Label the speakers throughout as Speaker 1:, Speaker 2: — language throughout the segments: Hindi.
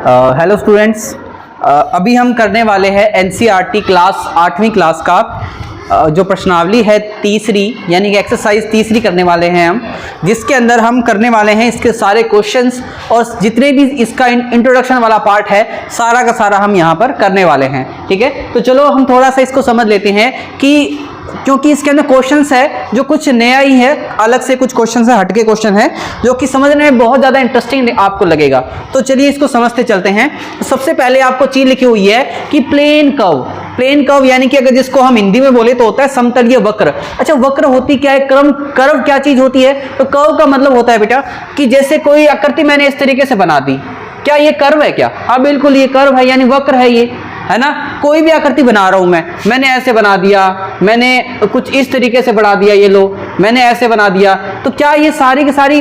Speaker 1: हेलो स्टूडेंट्स, अभी हम करने वाले हैं एनसीईआरटी क्लास 8वीं क्लास का जो प्रश्नावली है तीसरी, यानी कि एक्सरसाइज तीसरी करने वाले हैं हम, जिसके अंदर हम करने वाले हैं इसके सारे क्वेश्चंस और जितने भी इसका इंट्रोडक्शन वाला पार्ट है सारा का सारा हम यहाँ पर करने वाले हैं। ठीक है, तो चलो हम थोड़ा सा इसको समझ लेते हैं कि क्योंकि इसके अंदर क्वेश्चंस है जो कुछ नया ही है, अलग से कुछ क्वेश्चंस है, हटके क्वेश्चन है जो कि समझने में बहुत ज़्यादा इंटरेस्टिंग आपको लगेगा। तो चलिए इसको समझते चलते हैं। तो सबसे पहले आपको चीज लिखी हुई है कि प्लेन कर्व यानी कि अगर जिसको हम हिंदी में बोले तो होता है समतलीय वक्र। अच्छा, वक्र होती क्या है, कर्व क्या चीज होती है? तो कर्व का मतलब होता है बेटा कि जैसे कोई आकृति मैंने इस तरीके से बना दी, क्या ये कर्व है? क्या हाँ, बिल्कुल ये कर्व है, यानी वक्र है ये, है ना। कोई भी आकृति बना रहा हूं मैंने ऐसे बना दिया, मैंने कुछ इस तरीके से बढ़ा दिया, ये लो मैंने ऐसे बना दिया, तो क्या ये सारी की सारी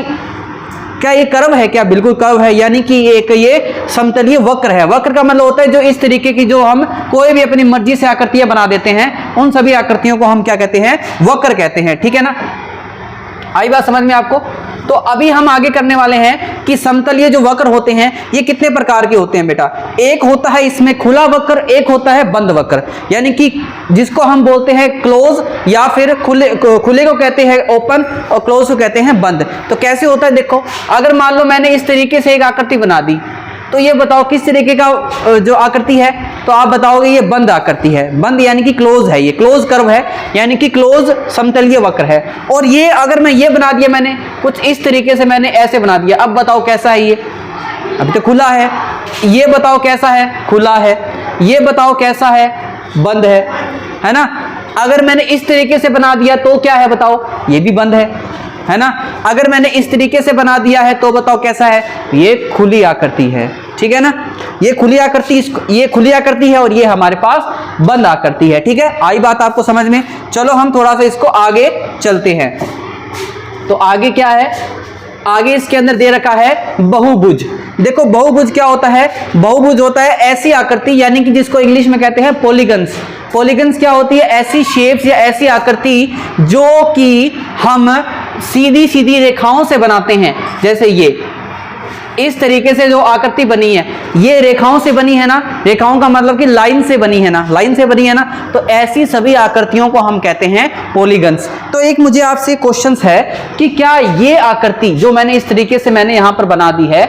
Speaker 1: क्या ये कर्व है? क्या बिल्कुल कर्व है, यानी कि एक ये समतलीय वक्र है। वक्र का मतलब होता है जो इस तरीके की, जो हम कोई भी अपनी मर्जी से आकृतियां बना देते हैं, उन सभी आकृतियों को हम क्या कहते हैं? वक्र कहते हैं। ठीक है ना, आई बात समझ में आपको? तो अभी हम आगे करने वाले हैं कि समतलीय जो वक्र होते हैं ये कितने प्रकार के होते हैं बेटा। एक होता है इसमें खुला वक्र, एक होता है बंद वक्र, यानी कि जिसको हम बोलते हैं क्लोज, या फिर खुले को कहते हैं ओपन और क्लोज को कहते हैं बंद। तो कैसे होता है देखो, अगर मान लो मैंने इस तरीके से एक आकृति बना दी, तो ये बताओ किस तरीके का जो आकृति है? तो आप बताओगे ये बंद आकृति है, बंद यानी कि क्लोज है, ये क्लोज कर्व है, यानी कि क्लोज समतलीय वक्र है। और ये अगर मैं ये बना दिया, मैंने कुछ इस तरीके से मैंने ऐसे बना दिया, अब बताओ कैसा है ये? अभी तो खुला है। ये बताओ कैसा है? खुला है। ये बताओ कैसा है? बंद है ना। अगर मैंने इस तरीके से बना दिया तो क्या है बताओ? ये भी बंद है ना। अगर मैंने इस तरीके से बना दिया है तो बताओ कैसा है? ये खुली आकृति है। ठीक है ना, ये खुली आकृति है और ये हमारे पास बंद आकृति है। ठीक है, आई बात आपको समझ में? चलो हम थोड़ा सा इसको आगे चलते हैं। तो आगे क्या है? आगे इसके अंदर दे रखा है बहुभुज। देखो बहुभुज क्या होता है? बहुभुज होता है ऐसी आकृति, यानी कि जिसको इंग्लिश में कहते हैं पॉलीगन्स। पॉलीगन्स क्या होती है? ऐसी शेप्स या ऐसी आकृति जो कि हम सीधी सीधी रेखाओं से बनाते हैं। जैसे ये इस तरीके से जो आकृति बनी है, ये रेखाओं से बनी है ना, रेखाओं का मतलब कि लाइन से बनी है ना, लाइन से बनी है ना, तो ऐसी सभी आकृतियों को हम कहते हैं पॉलीगन्स। तो एक मुझे आपसे क्वेश्चन है कि क्या ये आकृति जो मैंने इस तरीके से मैंने यहां पर बना दी है,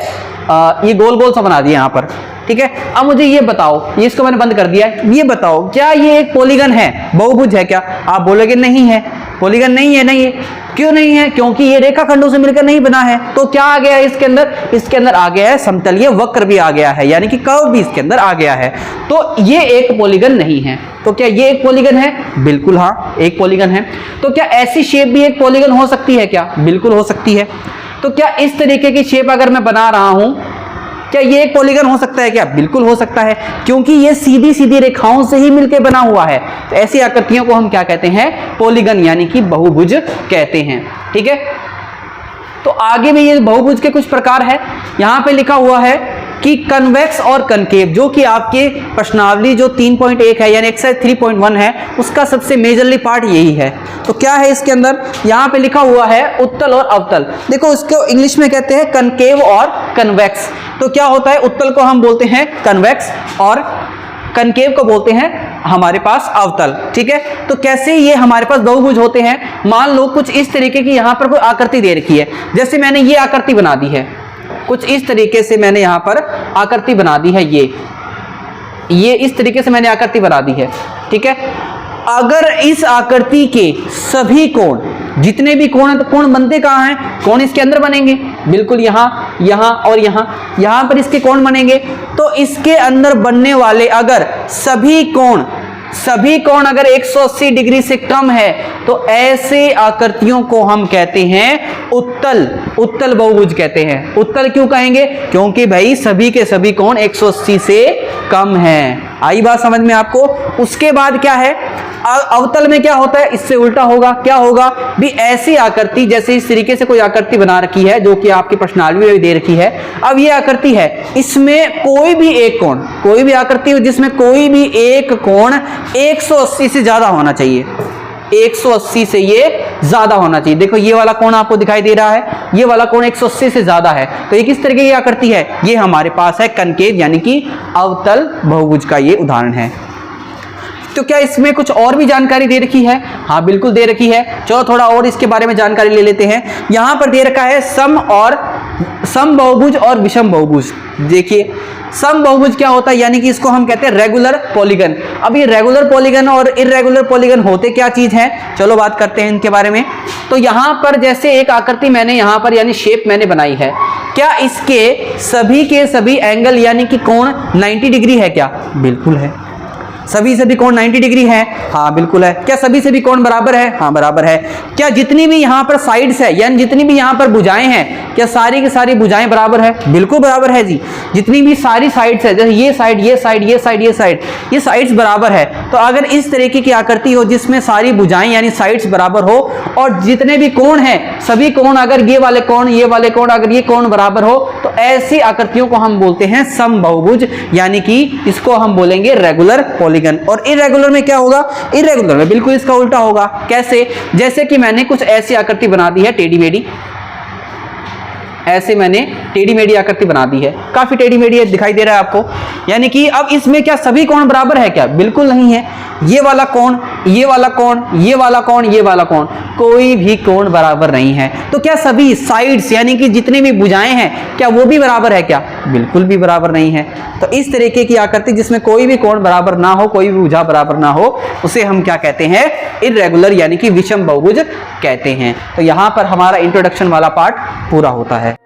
Speaker 1: ये गोल गोल सा बना दिया यहां पर, ठीक है। अब मुझे ये बताओ, ये इसको मैंने बंद कर दिया है, ये बताओ क्या ये एक पॉलीगन है, बहुभुज है क्या? आप बोलोगे नहीं है, पॉलीगन नहीं है। नहीं है, क्यों नहीं है? क्योंकि ये रेखाखंडों से मिलकर नहीं बना है। तो क्या आ गया है इसके अंदर? इसके अंदर आ गया है समतलीय वक्र भी आ गया है, यानी कि कर्व भी इसके अंदर आ गया है। तो ये एक पॉलीगन नहीं है। तो क्या ये एक पॉलीगन है? बिल्कुल हाँ, एक पॉलीगन है। तो क्या ऐसी शेप भी एक पॉलीगन हो सकती है क्या? बिल्कुल हो सकती है। तो क्या इस तरीके की शेप अगर मैं बना रहा हूं, क्या ये एक पॉलीगन हो सकता है क्या? बिल्कुल हो सकता है, क्योंकि ये सीधी सीधी रेखाओं से ही मिलकर बना हुआ है। तो ऐसी आकृतियों को हम क्या कहते हैं? पॉलीगन, यानी कि बहुभुज कहते हैं। ठीक है, तो आगे भी ये बहुभुज के कुछ प्रकार है। यहां पे लिखा हुआ है कि कन्वेक्स और कनकेव, जो कि आपके प्रश्नावली जो 3.1 है, यानी एक्सरसाइज 3.1 है, उसका सबसे मेजरली पार्ट यही है। तो क्या है इसके अंदर? यहां पे लिखा हुआ है उत्तल और अवतल। देखो इसको इंग्लिश में कहते हैं कनकेव और कन्वेक्स। तो क्या होता है? उत्तल को हम बोलते हैं कन्वेक्स और कनकेव को बोलते हैं हमारे पास अवतल। ठीक है, तो कैसे ये हमारे पास बहुभुज होते हैं? मान लो कुछ इस तरीके की यहां पर कोई आकृति दे रखी है, जैसे मैंने ये आकृति बना दी है, कुछ इस तरीके से मैंने यहां पर आकृति बना दी है, ये इस तरीके से मैंने आकृति बना दी है। ठीक है, अगर इस आकृति के सभी कोण, जितने भी कोण हैं, तो कोण बनते कहां हैं? कोण इसके अंदर बनेंगे, बिल्कुल यहां, यहां और यहां पर इसके कोण बनेंगे। तो इसके अंदर बनने वाले अगर सभी कोण अगर 180 डिग्री से कम है, तो ऐसे आकृतियों को हम कहते हैं उत्तल बहुभुज कहते हैं। उत्तल क्यों कहेंगे? क्योंकि भाई सभी के सभी कोण 180 से कम है। आई बात समझ में आपको? उसके बाद क्या है? अवतल में क्या होता है? इससे उल्टा होगा। क्या होगा भी? ऐसी आकृति, जैसे इस तरीके से कोई आकृति बना रखी है जो कि आपकी प्रश्नावली में दे रखी है। अब ये आकृति है, इसमें कोई भी एक कोण, कोई भी आकृति जिसमें कोई भी एक कोण 180 से ज्यादा होना चाहिए। 180 से ये ज्यादा होना चाहिए। देखो ये वाला कोण आपको दिखाई दे रहा है, ये वाला कोण 180 से ज्यादा है, तो ये किस तरीके की आकृति है, ये हमारे पास है कनकेव यानी कि अवतल बहुभुज का ये उदाहरण है। तो क्या इसमें कुछ और भी जानकारी दे रखी है? हाँ बिल्कुल दे रखी है। चलो थोड़ा और इसके बारे में जानकारी ले लेते हैं। यहां पर दे रखा है सम बहुभुज और विषम बहुभुज। देखिए सम बहुभुज क्या होता है, यानी कि इसको हम कहते हैं रेगुलर पॉलीगन। अब ये रेगुलर पॉलीगन और इर्रेगुलर पॉलीगन होते क्या चीज है, चलो बात करते हैं इनके बारे में। तो यहां पर जैसे एक आकृति मैंने यहां पर यानी शेप मैंने बनाई है, क्या इसके सभी के सभी एंगल यानी कि कोण 90 डिग्री है क्या? बिल्कुल है। सभी कोण 90 डिग्री है? हाँ बिल्कुल है। क्या सभी कोण बराबर है? हाँ बराबर है। क्या जितनी भी यहाँ पर साइड्स है यानी जितनी भी यहाँ पर भुजाएं हैं, क्या सारी की सारी भुजाएं बराबर है? बिल्कुल बराबर है जी। जितनी भी सारी साइड्स है, जैसे ये साइड ये साइड ये साइड ये साइड, ये साइड्स बराबर है। तो अगर इस तरीके की आकृति हो जिसमें सारी भुजाएं यानी साइड्स बराबर हो और जितने भी कोण हैं सभी कोण, अगर ये वाले कोण अगर ये कोण बराबर हो, तो ऐसी आकृतियों को हम बोलते हैं समबाहुभुज, यानी कि इसको हम बोलेंगे रेगुलर पॉलीगन। और इर्रेगुलर में क्या होगा? इर्रेगुलर में बिल्कुल इसका उल्टा होगा। कैसे? जैसे कि मैंने कुछ ऐसी आकृति बना दी है टेढ़ी मेढ़ी, ऐसे मैंने टेढ़ी मेढ़ी आकृति बना दी है, काफी टेढ़ी मेढ़ी दिखाई दे रहा है आपको। यानी कि अब इसमें क्या सभी कोण बराबर है क्या? बिल्कुल नहीं है। ये वाला कोण, ये वाला कोण, ये वाला कोण, ये वाला कोण, कोई भी कोण बराबर नहीं है। तो क्या सभी साइड्स यानी कि जितनी भी भुजाएं हैं क्या वो भी बराबर है क्या? बिल्कुल भी बराबर नहीं है। तो इस तरीके की आकृति जिसमें कोई भी कोण बराबर ना हो, कोई भी भुजा बराबर ना हो, उसे हम क्या कहते हैं? इर्रेगुलर यानी कि विषम बहुभुज कहते हैं। तो यहां पर हमारा इंट्रोडक्शन वाला पार्ट पूरा होता है।